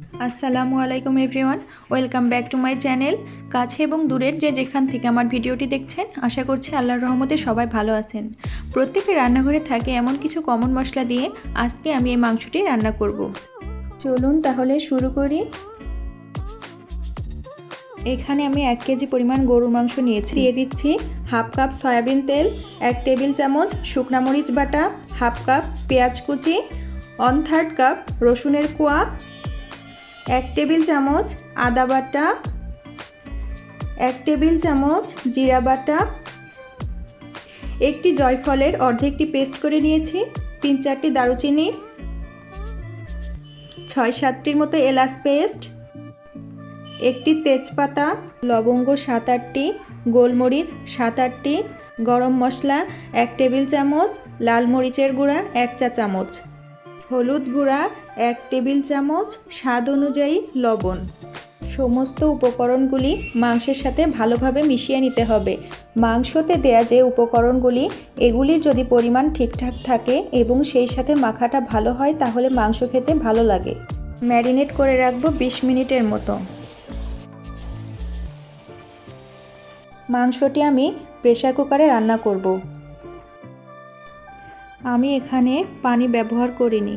আসসালামু আলাইকুম everyone, welcome back to my channel. কাছে এবং দূরের যে যেখান থেকে আমার ভিডিওটি দেখছেন, আশা করছি আল্লাহর রহমতে সবাই ভালো আছেন। প্রত্যেকের রান্নাঘরে থাকে এমন কিছু কমন মশলা দিয়ে আজকে আমি এই মাংসটি রান্না করব। চলুন তাহলে শুরু করি। এখানে আমি 1 কেজি পরিমাণ গরুর মাংস নিয়েছি। দিয়ে দিচ্ছি হাফ কাপ সয়াবিন তেল, 1 টেবিল চামচ শুকনা মরিচ বাটা, হাফ কাপ পেঁয়াজ কুচি, 1/3 কাপ রসুনের কোয়া, 1 টেবিল চামচ আদা বাটা, 1 টেবিল চামচ জিরা বাটা, একটি জয়ফলের অর্ধেকটি পেস্ট করে নিয়েছি, 3-4টি দারুচিনি, 6-7টির মতো এলাচ পেস্ট, একটি তেজপাতা, লবঙ্গ 7-8টি, গোলমরিচ 7-8টি, গরম মশলা 1 টেবিল চামচ, লাল মরিচের গুঁড়া 1 চা চামচ, হলুদ গুঁড়া 1 টেবিল চামচ, স্বাদ অনুযায়ী লবণ। সমস্ত উপকরণগুলি মাংসের সাথে ভালোভাবে মিশিয়ে নিতে হবে। মাংসতে দেয়া যে উপকরণগুলি, এগুলির যদি পরিমাণ ঠিকঠাক থাকে এবং সেই সাথে মাখাটা ভালো হয়, তাহলে মাংস খেতে ভালো লাগে। ম্যারিনেট করে রাখবো 20 মিনিটের মতো। মাংসটি আমি প্রেসার কুকারে রান্না করব। আমি এখানে পানি ব্যবহার করিনি।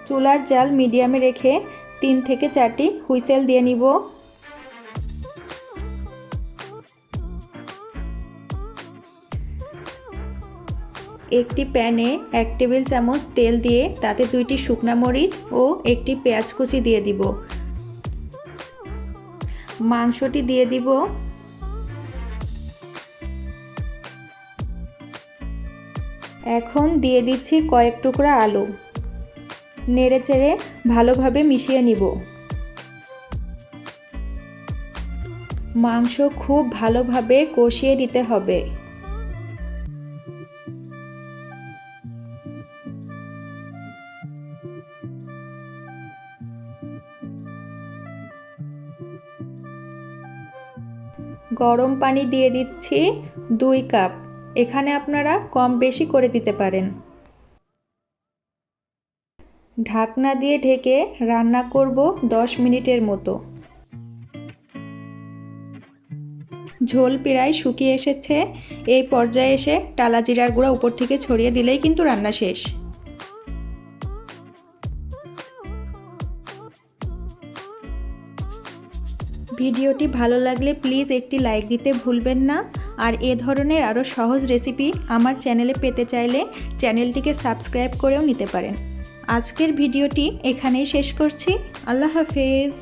চুলার জাল মিডিয়ামে রেখে 3 থেকে 4টি হুইসেল দিয়ে নিব। একটি প্যানে 1 টেবিল চামচ তেল দিয়ে তাতে 2টি শুকনা মরিচ ও একটি পেঁয়াজ কুচি দিয়ে দিব। মাংসটি দিয়ে দিব। এখন দিয়ে দিচ্ছি কয়েক টুকরা আলু। নেড়েচেড়ে ভালোভাবে মিশিয়ে নিব। মাংস খুব ভালোভাবে কষিয়ে নিতে হবে। গরম পানি দিয়ে দিচ্ছি 2 কাপ। এখানে আপনারা কম বেশি করে দিতে পারেন। ঢাকনা দিয়ে ঢেকে রান্না করব 10 মিনিটের মতো। ঝোল প্রায় শুকিয়ে এসেছে। এই পর্যায়ে এসে টালা জিরার গুঁড়া উপর থেকে ছড়িয়ে দিলেই কিন্তু রান্না শেষ। ভিডিওটি ভালো লাগলে প্লিজ একটি লাইক দিতে ভুলবেন না। আর এ ধরনের আরও সহজ রেসিপি আমার চ্যানেলে পেতে চাইলে চ্যানেলটিকে সাবস্ক্রাইব করেও নিতে পারেন। আজকের ভিডিওটি এখানেই শেষ করছি। আল্লাহ হাফেজ।